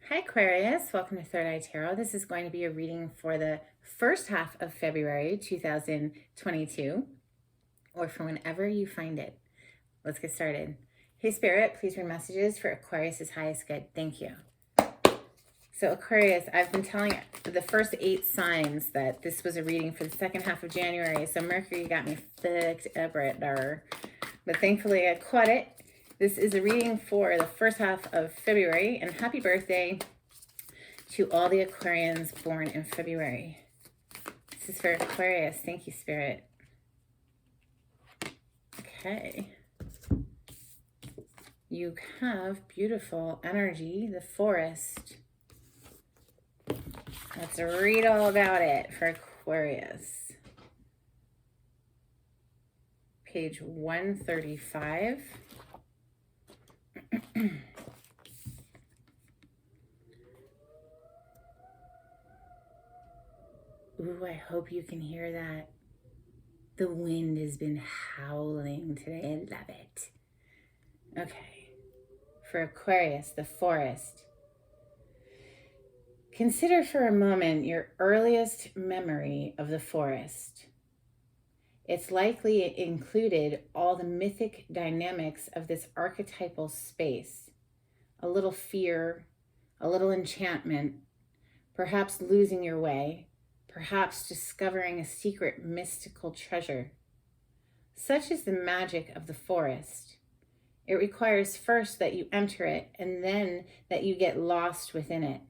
Hi Aquarius, welcome to Third Eye Tarot. This is going to be a reading for the first half of February 2022, or for whenever you find it. Let's get started. Hey Spirit, please read messages for Aquarius's highest good. Thank you. So Aquarius, I've been telling the first 8 signs that this was a reading for the second half of January. So Mercury got me fucked up right there. But thankfully I caught it. This is a reading for the first half of February, and happy birthday to all the Aquarians born in February. This is for Aquarius. Thank you, Spirit. Okay. You have beautiful energy, the forest. Let's read all about it for Aquarius. Page 135. Ooh, I hope you can hear that. The wind has been howling today. I love it. Okay. For Aquarius, the forest. Consider for a moment your earliest memory of the forest. It's likely it included all the mythic dynamics of this archetypal space. A little fear, a little enchantment, perhaps losing your way, perhaps discovering a secret mystical treasure. Such is the magic of the forest. It requires first that you enter it and then that you get lost within it.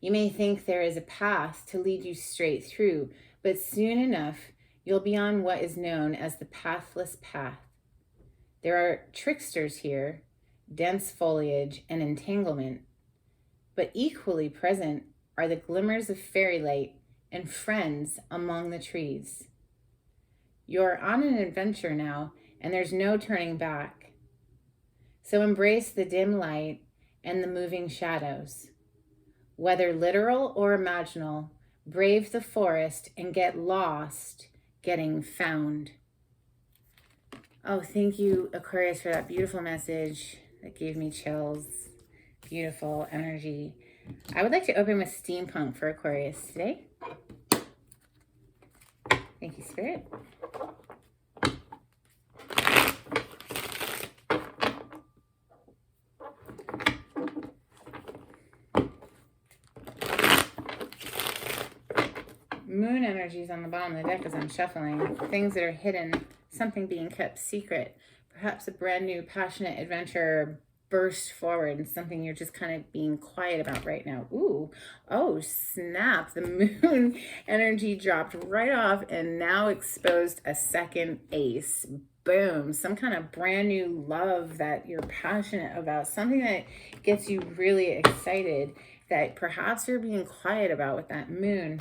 You may think there is a path to lead you straight through, but soon enough, you'll be on what is known as the pathless path. There are tricksters here, dense foliage and entanglement, but equally present are the glimmers of fairy light and friends among the trees. You're on an adventure now, and there's no turning back. So embrace the dim light and the moving shadows. Whether literal or imaginal, brave the forest and get lost getting found. Oh, thank you, Aquarius, for that beautiful message. That gave me chills. Beautiful energy. I would like to open with steampunk for Aquarius today. Thank you, Spirit. Moon energies on the bottom of the deck as I'm shuffling. Things that are hidden, something being kept secret. Perhaps a brand new passionate adventure burst forward and something you're just kind of being quiet about right now. Ooh, oh snap, the moon energy dropped right off and now exposed a second ace. Boom, some kind of brand new love that you're passionate about, something that gets you really excited that perhaps you're being quiet about with that moon.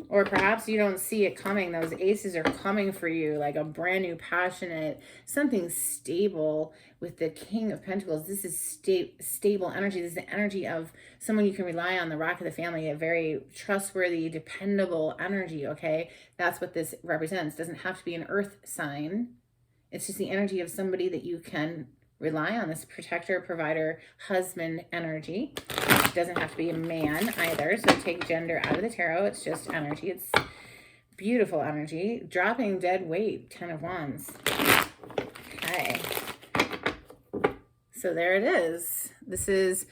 Or perhaps you don't see it coming. Those aces are coming for you like a brand new passionate, something stable with the King of Pentacles. This is stable energy. This is the energy of someone you can rely on, the rock of the family, a very trustworthy, dependable energy, okay? That's what this represents. It doesn't have to be an earth sign. It's just the energy of somebody that you can rely on, this protector, provider, husband energy. It doesn't have to be a man either, so take gender out of the tarot. It's just energy. It's beautiful energy. Dropping dead weight, 10 of Wands. Okay. So there it is. This is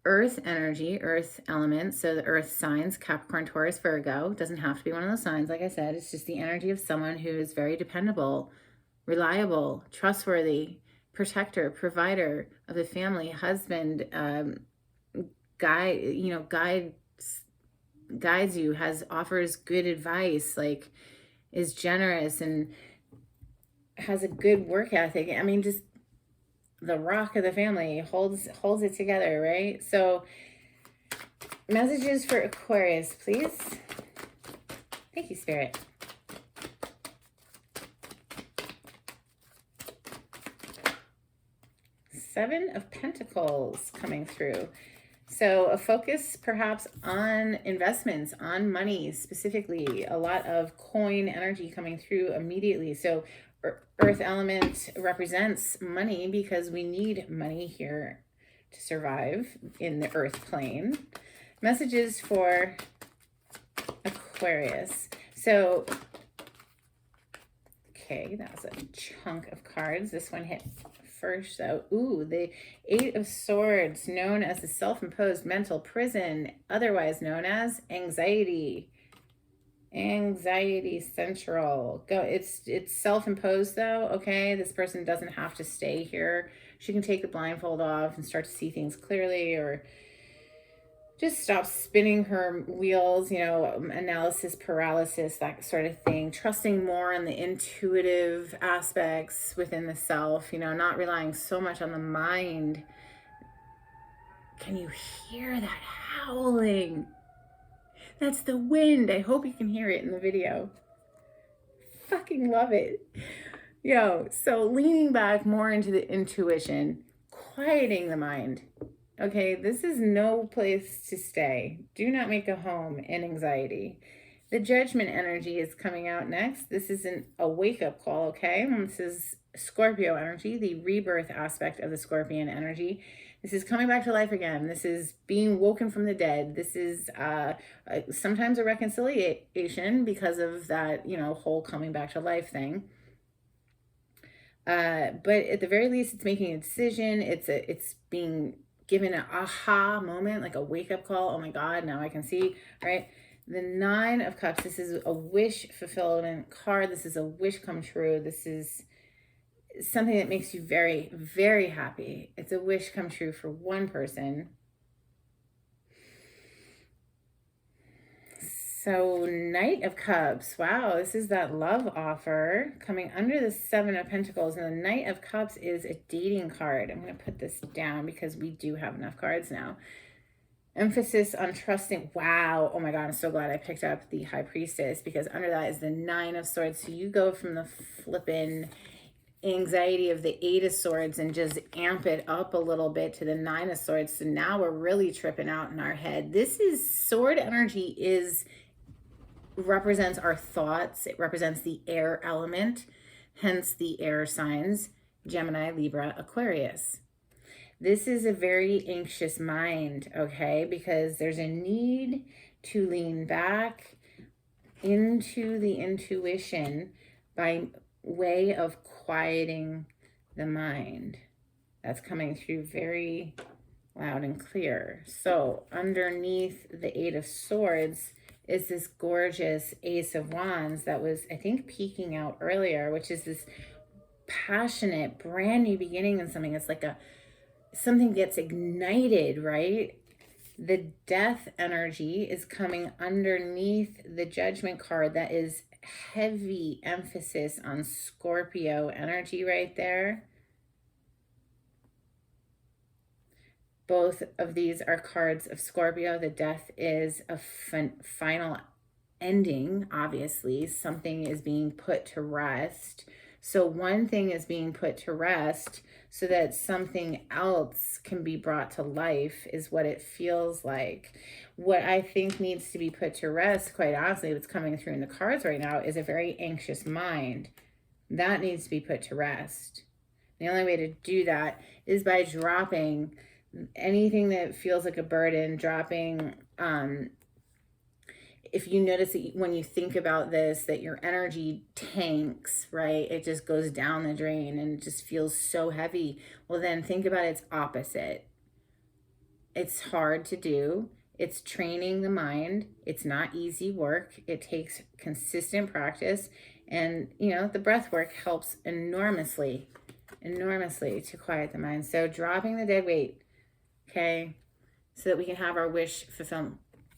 earth energy, earth element. So the earth signs, Capricorn, Taurus, Virgo. Doesn't have to be one of those signs, like I said. It's just the energy of someone who is very dependable, reliable, trustworthy, protector, provider of the family, husband, guides you, offers good advice, like is generous and has a good work ethic. I mean, just the rock of the family, holds it together, right? So messages for Aquarius, please. Thank you, Spirit. Seven of Pentacles coming through. So a focus perhaps on investments, on money specifically, a lot of coin energy coming through immediately. So earth element represents money because we need money here to survive in the earth plane. Messages for Aquarius. So, okay, that was a chunk of cards. This one hit first, though. Ooh, the Eight of Swords, known as the self-imposed mental prison, otherwise known as anxiety. Anxiety central. Go. It's self-imposed, though. Okay, this person doesn't have to stay here. She can take the blindfold off and start to see things clearly, or just stop spinning her wheels, you know, analysis paralysis, that sort of thing. Trusting more in the intuitive aspects within the self, you know, not relying so much on the mind. Can you hear that howling? That's the wind. I hope you can hear it in the video. Fucking love it. Yo, so leaning back more into the intuition, quieting the mind. Okay, this is no place to stay. Do not make a home in anxiety. The judgment energy is coming out next. This isn't a wake-up call, okay? This is Scorpio energy, the rebirth aspect of the Scorpion energy. This is coming back to life again. This is being woken from the dead. This is sometimes a reconciliation because of that, you know, whole coming back to life thing. But at the very least, it's making a decision. It's being given an aha moment, like a wake-up call. Oh my God, now I can see, right? The Nine of Cups, this is a wish fulfillment card. This is a wish come true. This is something that makes you very, very happy. It's a wish come true for one person. So Knight of Cups, wow, this is that love offer coming under the Seven of Pentacles. And the Knight of Cups is a dating card. I'm going to put this down because we do have enough cards now. Emphasis on trusting. Wow. Oh my God, I'm so glad I picked up the High Priestess, because under that is the Nine of Swords. So you go from the flippin' anxiety of the Eight of Swords and just amp it up a little bit to the Nine of Swords. So now we're really tripping out in our head. This is sword energy, represents our thoughts. It represents the air element, hence the air signs, Gemini, Libra, Aquarius. This is a very anxious mind, okay, because there's a need to lean back into the intuition by way of quieting the mind. That's coming through very loud and clear. So underneath the Eight of Swords is this gorgeous Ace of Wands that was, I think, peeking out earlier, which is this passionate, brand new beginning in something. It's like something gets ignited, right? The Death energy is coming underneath the Judgment card. That is heavy emphasis on Scorpio energy right there. Both of these are cards of Scorpio. The Death is a final ending, obviously. Something is being put to rest. So one thing is being put to rest so that something else can be brought to life, is what it feels like. What I think needs to be put to rest, quite honestly, what's coming through in the cards right now, is a very anxious mind. That needs to be put to rest. The only way to do that is by dropping anything that feels like a burden, dropping, if you notice that when you think about this, that your energy tanks, right? It just goes down the drain and it just feels so heavy. Well, then think about its opposite. It's hard to do. It's training the mind. It's not easy work. It takes consistent practice. And, you know, the breath work helps enormously to quiet the mind. So dropping the dead weight, okay, so that we can have our wish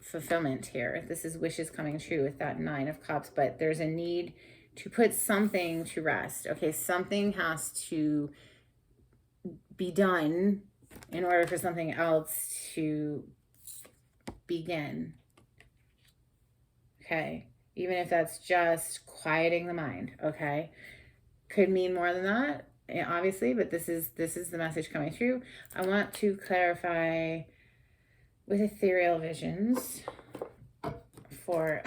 fulfillment here. This is wishes coming true with that Nine of Cups, but there's a need to put something to rest. Okay, something has to be done in order for something else to begin. Okay, even if that's just quieting the mind. Okay, could mean more than that, obviously, but this is the message coming through. I want to clarify with ethereal visions for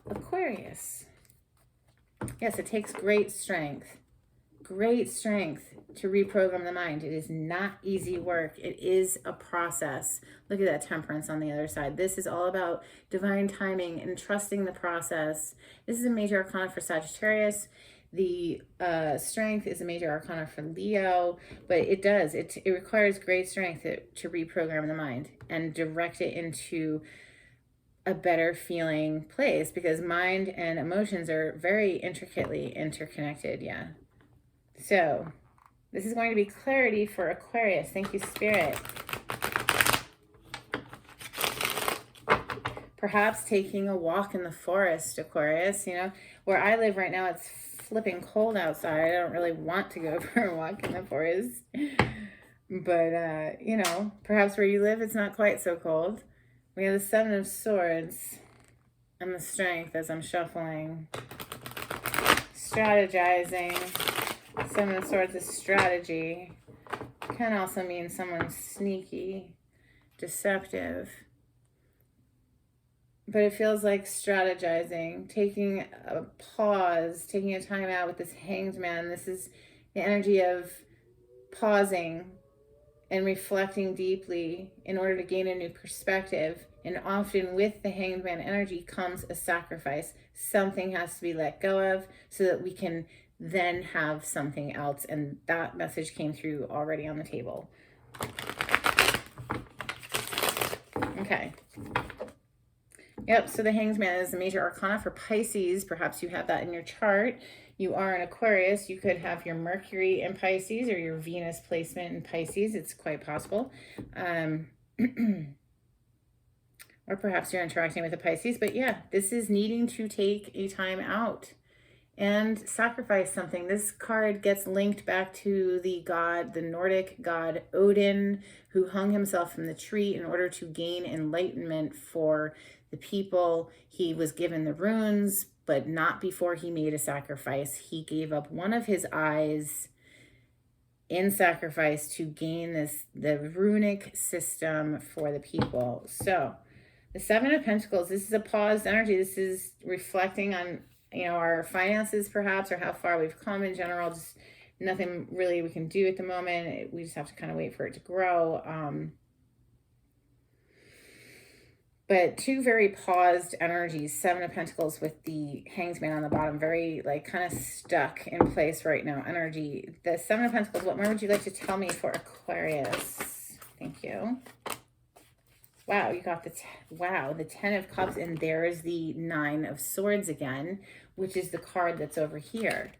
Aquarius. Yes, it takes great strength great strength to reprogram the mind. It is not easy work. It is a process. Look at that Temperance on the other side. This is all about divine timing and trusting the process. This is a major arcana for Sagittarius. The strength is a major arcana for Leo, but it requires great strength to reprogram the mind and direct it into a better feeling place, because mind and emotions are very intricately interconnected. Yeah. So this is going to be clarity for Aquarius. Thank you, Spirit. Perhaps taking a walk in the forest, Aquarius. You know, where I live right now, it's flipping cold outside. I don't really want to go for a walk in the forest. But, you know, perhaps where you live, it's not quite so cold. We have the Seven of Swords and the Strength as I'm shuffling. Strategizing. Seven of Swords is strategy. Can also mean someone's sneaky, deceptive. But it feels like strategizing, taking a pause, taking a time out with this Hanged Man. This is the energy of pausing and reflecting deeply in order to gain a new perspective. And often with the Hanged Man energy comes a sacrifice. Something has to be let go of so that we can then have something else. And that message came through already on the table. Okay. Yep, so the Hanged Man is a major arcana for Pisces. Perhaps you have that in your chart. You are an Aquarius. You could have your Mercury in Pisces or your Venus placement in Pisces. It's quite possible. Or perhaps you're interacting with a Pisces. But yeah, this is needing to take a time out and sacrifice something. This card gets linked back to the god, the Nordic god Odin, who hung himself from the tree in order to gain enlightenment for the people. He was given the runes, but not before he made a sacrifice. He gave up one of his eyes in sacrifice to gain the runic system for the people. So the Seven of Pentacles, this is a paused energy. This is reflecting on, you know, our finances perhaps, or how far we've come in general. Just nothing really we can do at the moment. We just have to kind of wait for it to grow. But two very paused energies. Seven of Pentacles with the Hanged Man on the bottom. Very like kind of stuck in place right now energy. The Seven of Pentacles, what more would you like to tell me for Aquarius? Thank you. Wow, you got the Ten of Cups, and there is the Nine of Swords again, which is the card that's over here.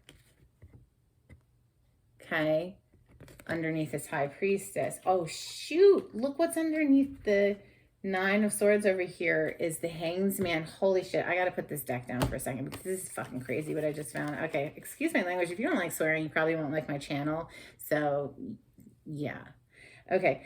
Okay. Underneath this High Priestess. Oh, shoot. Look what's underneath the Nine of Swords over here is the Hanged Man. Holy shit. I got to put this deck down for a second because this is fucking crazy what I just found. Okay. Excuse my language. If you don't like swearing, you probably won't like my channel. So, yeah. Okay.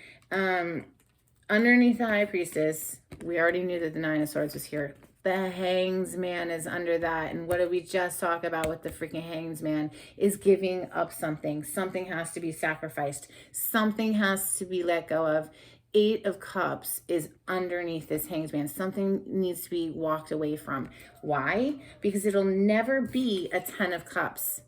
Underneath the High Priestess, we already knew that the Nine of Swords was here. The Hanged Man is under that. And what did we just talk about with the freaking Hanged Man is giving up something. Something has to be sacrificed. Something has to be let go of. Eight of Cups is underneath this Hanged Man. Something needs to be walked away from. Why? Because it'll never be a Ten of Cups.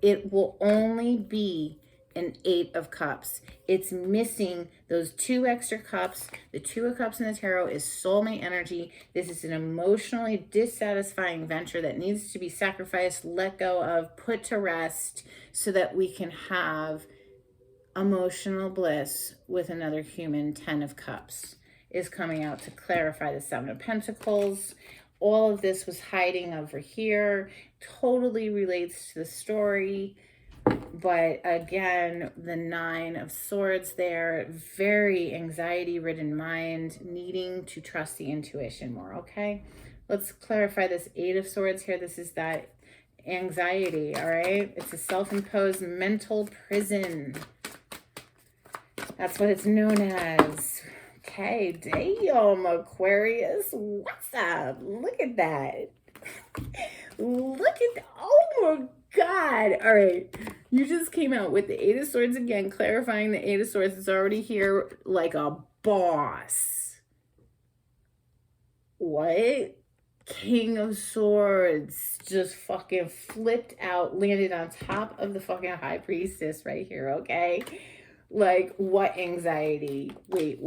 It will only be an Eight of Cups. It's missing those two extra cups. The Two of Cups in the tarot is soulmate energy. This is an emotionally dissatisfying venture that needs to be sacrificed, let go of, put to rest, so that we can have emotional bliss with another human. Ten of Cups is coming out to clarify the Seven of Pentacles. All of this was hiding over here. Totally relates to the story. But again, the Nine of Swords there, very anxiety-ridden mind, needing to trust the intuition more, okay? Let's clarify this Eight of Swords here. This is that anxiety, all right? It's a self-imposed mental prison. That's what it's known as. Okay, damn, Aquarius. What's up? Look at that. Look at that. Oh my God. All right. You just came out with the Eight of Swords again, clarifying the Eight of Swords is already here like a boss. What? King of Swords just fucking flipped out, landed on top of the fucking High Priestess right here, okay? Like, what anxiety? Wait,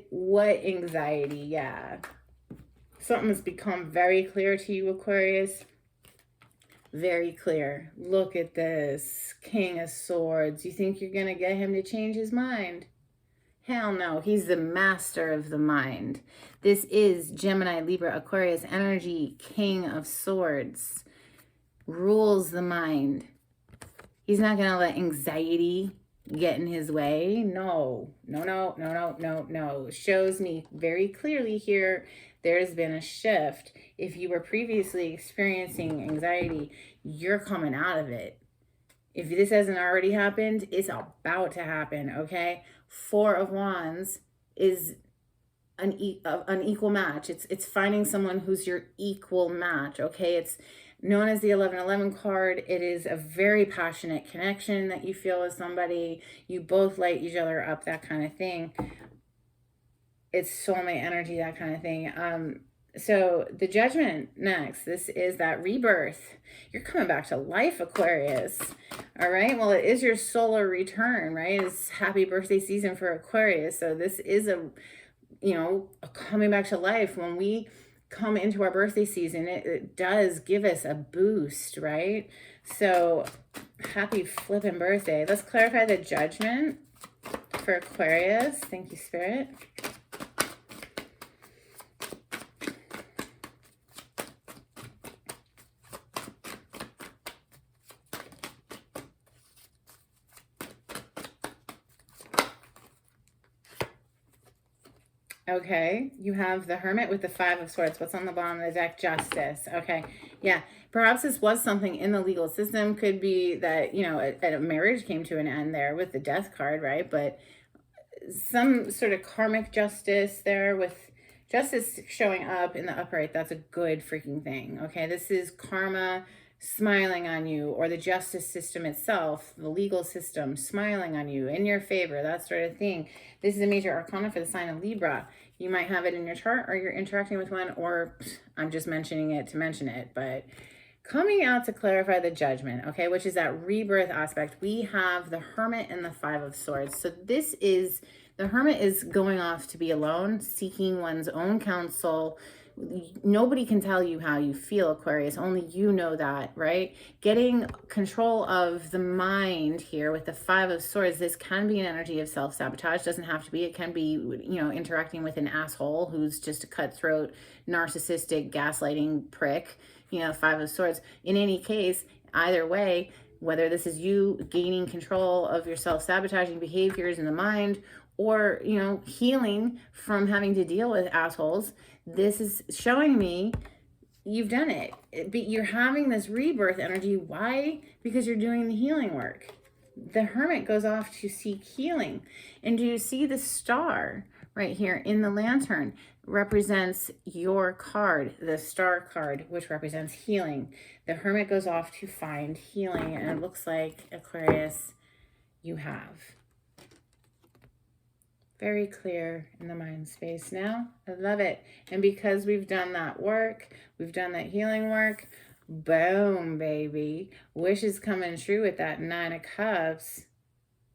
what anxiety? Yeah. Something's become very clear to you, Aquarius. Very clear. Look at this. King of Swords. You think you're going to get him to change his mind? Hell no. He's the master of the mind. This is Gemini, Libra, Aquarius energy. King of Swords. Rules the mind. He's not going to let anxiety get in his way. No. It shows me very clearly here there's been a shift. If you were previously experiencing anxiety, you're coming out of it. If this hasn't already happened, it's about to happen, okay? Four of Wands is an equal match. It's finding someone who's your equal match, okay? It's known as the 1111 card. It is a very passionate connection that you feel with somebody. You both light each other up, that kind of thing. It's soulmate energy, that kind of thing. So the Judgment next. This is that rebirth. You're coming back to life, Aquarius. All right. Well, it is your solar return, right? It's happy birthday season for Aquarius. So this is a coming back to life. When we come into our birthday season, it does give us a boost, right? So happy flipping birthday. Let's clarify the Judgment for Aquarius. Thank you, Spirit. Okay, you have the Hermit with the Five of Swords. What's on the bottom of the deck? Justice. Okay, yeah. Perhaps this was something in the legal system. Could be that, a marriage came to an end there with the Death card, right? But some sort of karmic justice there with justice showing up in the upright. That's a good freaking thing, okay? This is karma smiling on you, or the justice system itself, the legal system smiling on you in your favor, that sort of thing. This is a major arcana for the sign of Libra. You might have it in your chart, or you're interacting with one, or I'm just mentioning it to mention it. But coming out to clarify the Judgment, okay, which is that rebirth aspect, we have the Hermit and the Five of Swords. So this is, the Hermit is going off to be alone, seeking one's own counsel. Nobody can tell you how you feel, Aquarius. Only you know that, right? Getting control of the mind here with the Five of Swords. This can be an energy of self-sabotage. Doesn't have to be. It can be, interacting with an asshole who's just a cutthroat, narcissistic, gaslighting prick. Five of Swords. In any case, either way, whether this is you gaining control of your self-sabotaging behaviors in the mind, or, healing from having to deal with assholes, this is showing me you've done it. But you're having this rebirth energy. Why? Because you're doing the healing work. The Hermit goes off to seek healing. And do you see the star right here in the lantern? Represents your card, the Star card, which represents healing. The Hermit goes off to find healing. And it looks like, Aquarius, you have. Very clear in the mind space now. I love it. And because we've done that work, we've done that healing work, boom, baby. Wish is coming true with that Nine of Cups.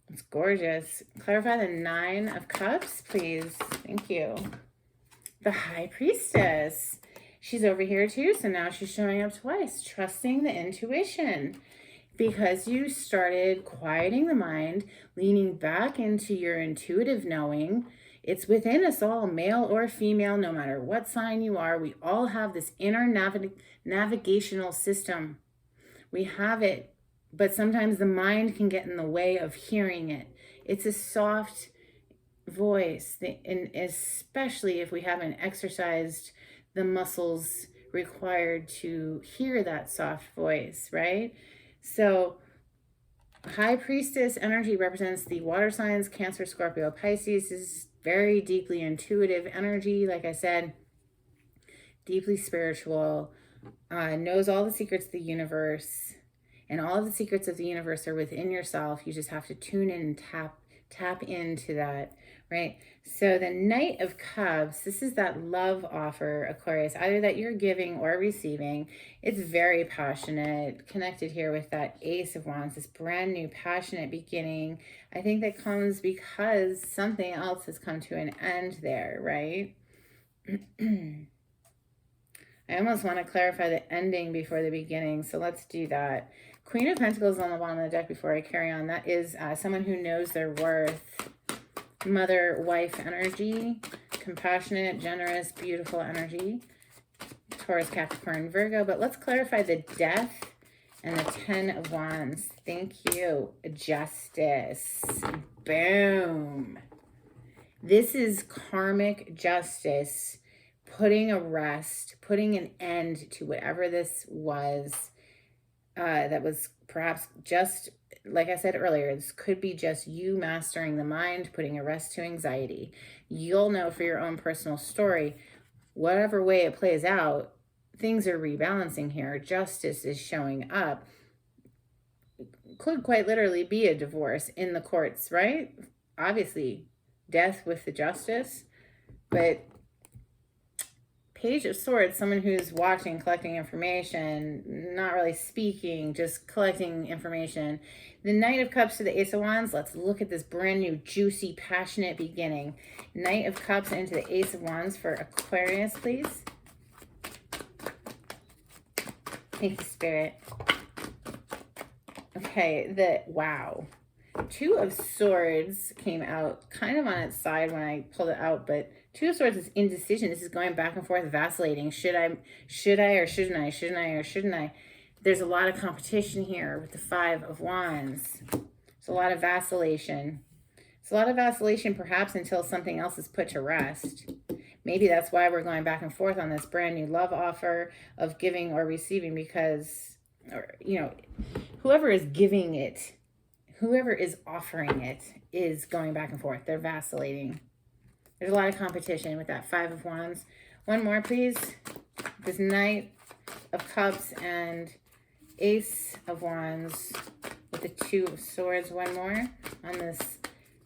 It's gorgeous. Clarify the Nine of Cups, please. Thank you. The High Priestess. She's over here too, so now she's showing up twice. Trusting the intuition. Because you started quieting the mind, leaning back into your intuitive knowing. It's within us all, male or female, no matter what sign you are. We all have this inner navigational system. We have it, but sometimes the mind can get in the way of hearing it. It's a soft voice, and especially if we haven't exercised the muscles required to hear that soft voice, right? So High Priestess energy represents the water signs, Cancer, Scorpio, Pisces. This is very deeply intuitive energy. Like I said, deeply spiritual, knows all the secrets of the universe, and all of the secrets of the universe are within yourself. You just have to tune in and tap Tap into that, right? So the Knight of Cups, this is that love offer, Aquarius, either that you're giving or receiving. It's very passionate, connected here with that Ace of Wands, this brand new passionate beginning. I think that comes because something else has come to an end there, right? I almost want to clarify the ending before the beginning, so let's do that. Queen of Pentacles on the bottom of the deck before I carry on. That is someone who knows their worth. Mother, wife energy. Compassionate, generous, beautiful energy. Taurus, Capricorn, Virgo. But let's clarify the Death and the Ten of Wands. Thank you. Justice. Boom. This is karmic justice. Putting a rest, putting an end to whatever this was, that was perhaps just, like I said earlier, this could be just you mastering the mind, putting a rest to anxiety. You'll know for your own personal story, whatever way it plays out, things are rebalancing here. Justice is showing up. Could quite literally be a divorce in the courts, right? Obviously, death with the justice, but Page of Swords, someone who's watching, collecting information, not really speaking, just collecting information. The Knight of Cups to the Ace of Wands. Let's look at this brand new, juicy, passionate beginning. Knight of Cups into the Ace of Wands for Aquarius, please. Thank you, Spirit. Okay, wow. Two of Swords came out kind of on its side when I pulled it out, but Two of Swords is indecision. This is going back and forth, vacillating. Should I or shouldn't I? Shouldn't I or shouldn't I? There's a lot of competition here with the Five of Wands. It's a lot of vacillation. It's a lot of vacillation perhaps until something else is put to rest. Maybe that's why we're going back and forth on this brand new love offer of giving or receiving, because, whoever is giving it, whoever is offering it is going back and forth. They're vacillating. There's a lot of competition with that Five of Wands. One more, please. This Knight of Cups and Ace of Wands with the Two of Swords. One more on this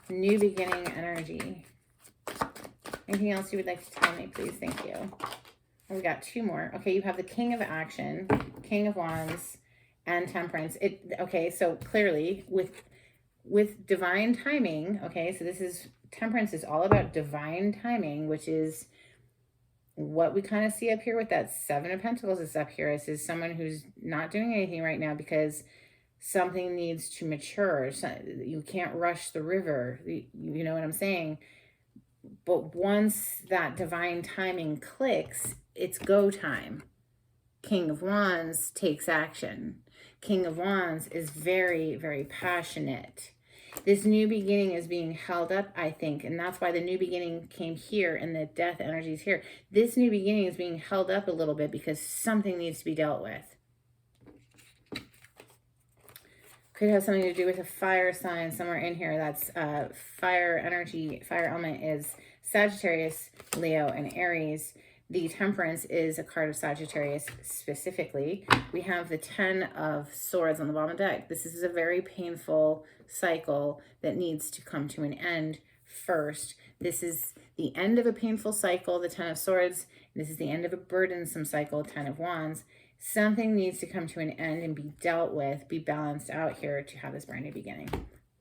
new beginning energy. Anything else you would like to tell me, please? Thank you. And we got two more. Okay, you have the King of Action, King of Wands, and Temperance. Okay, so clearly with divine timing, okay, so this is, Temperance is all about divine timing, which is what we kind of see up here with that Seven of Pentacles is up here. This is someone who's not doing anything right now because something needs to mature. So you can't rush the river. You know what I'm saying? But once that divine timing clicks, it's go time. King of Wands takes action. King of Wands is very, very passionate. This new beginning is being held up, I think, and that's why the new beginning came here and the death energy is here. This new beginning is being held up a little bit because something needs to be dealt with. Could have something to do with a fire sign somewhere in here. That's fire energy. Fire element is Sagittarius, Leo, and Aries. The Temperance is a card of Sagittarius specifically. We have the Ten of Swords on the bottom of the deck. This is a very painful cycle that needs to come to an end first. This is the end of a painful cycle, the Ten of Swords. This is the end of a burdensome cycle, Ten of Wands. Something needs to come to an end and be dealt with, be balanced out here to have this brand new beginning.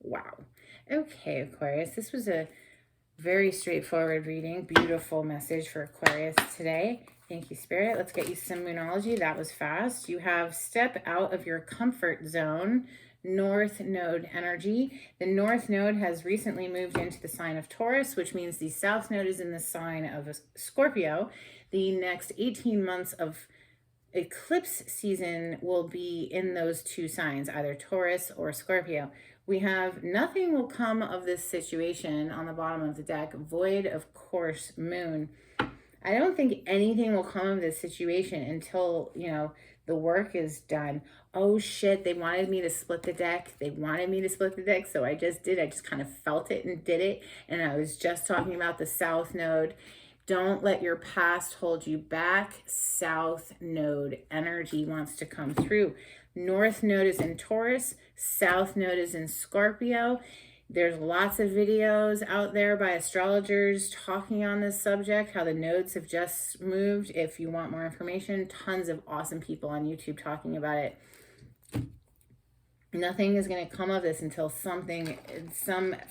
Wow. Okay, Aquarius, this was a very straightforward reading. Beautiful message for Aquarius today. Thank you, Spirit. Let's get you some Moonology. That was fast. You have step out of your comfort zone. North Node energy. The North Node has recently moved into the sign of Taurus, which means the South Node is in the sign of Scorpio. The next 18 months of eclipse season will be in those two signs, either Taurus or Scorpio. We have nothing will come of this situation on the bottom of the deck. Void, of course, Moon. I don't think anything will come of this situation until, the work is done. Oh shit, they wanted me to split the deck. So I just did. I just kind of felt it and did it. And I was just talking about the South Node. Don't let your past hold you back. South Node energy wants to come through. North Node is in Taurus. South Node is in Scorpio. There's lots of videos out there by astrologers talking on this subject, how the nodes have just moved. If you want more information, tons of awesome people on YouTube talking about it. Nothing is going to come of this until some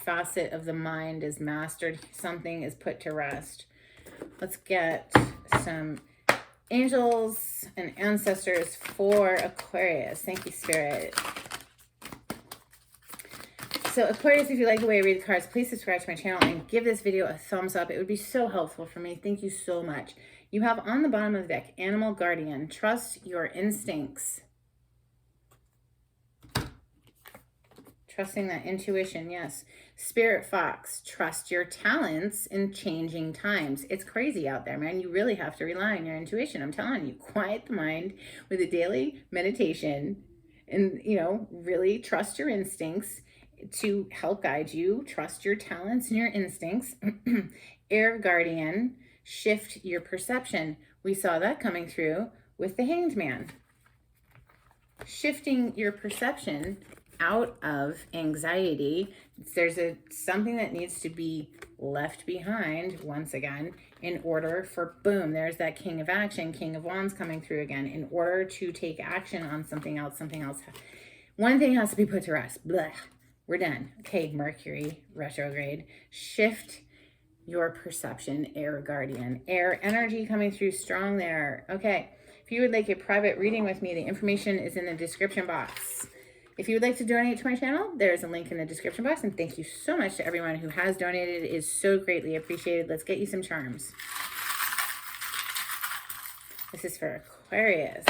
facet of the mind is mastered, something is put to rest. Let's get some angels and ancestors for Aquarius. Thank you, Spirit. So Aquarius, if you like the way I read the cards, please subscribe to my channel and give this video a thumbs up. It would be so helpful for me. Thank you so much. You have on the bottom of the deck, Animal Guardian. Trust your instincts. Trusting that intuition, yes. Spirit Fox, trust your talents in changing times. It's crazy out there, man. You really have to rely on your intuition. I'm telling you, quiet the mind with a daily meditation and, you know, really trust your instincts to help guide you. Trust your talents and your instincts. Air Guardian, shift your perception. We saw that coming through with the Hanged Man. Shifting your perception out of anxiety. There's something that needs to be left behind once again in order for, boom, there's that King of Action, King of Wands coming through again. In order to take action on something else, one thing has to be put to rest. Blah. We're done. Okay, Mercury retrograde. Shift your perception, Air Guardian. Air energy coming through strong there. Okay, if you would like a private reading with me, the information is in the description box. If you would like to donate to my channel, there's a link in the description box. And thank you so much to everyone who has donated. It is so greatly appreciated. Let's get you some charms. This is for Aquarius.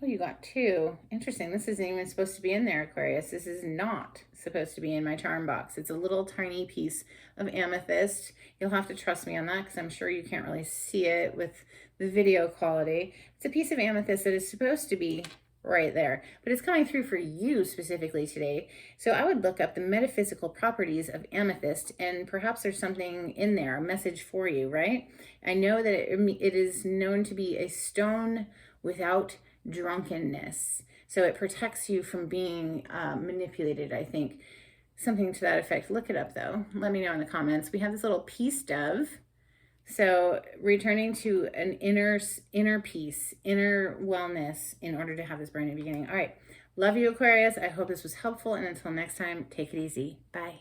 Oh, you got two. Interesting. This isn't even supposed to be in there, Aquarius. This is not supposed to be in my charm box. It's a little tiny piece of amethyst. You'll have to trust me on that because I'm sure you can't really see it with the video quality. It's a piece of amethyst that is supposed to be right there, but it's coming through for you specifically today. So I would look up the metaphysical properties of amethyst, and perhaps there's something in there, a message for you, right? I know that it is known to be a stone without drunkenness. So it protects you from being manipulated, I think. Something to that effect. Look it up, though. Let me know in the comments. We have this little peace dove. So returning to an inner peace, inner wellness in order to have this brand new beginning. All right. Love you, Aquarius. I hope this was helpful. And until next time, take it easy. Bye.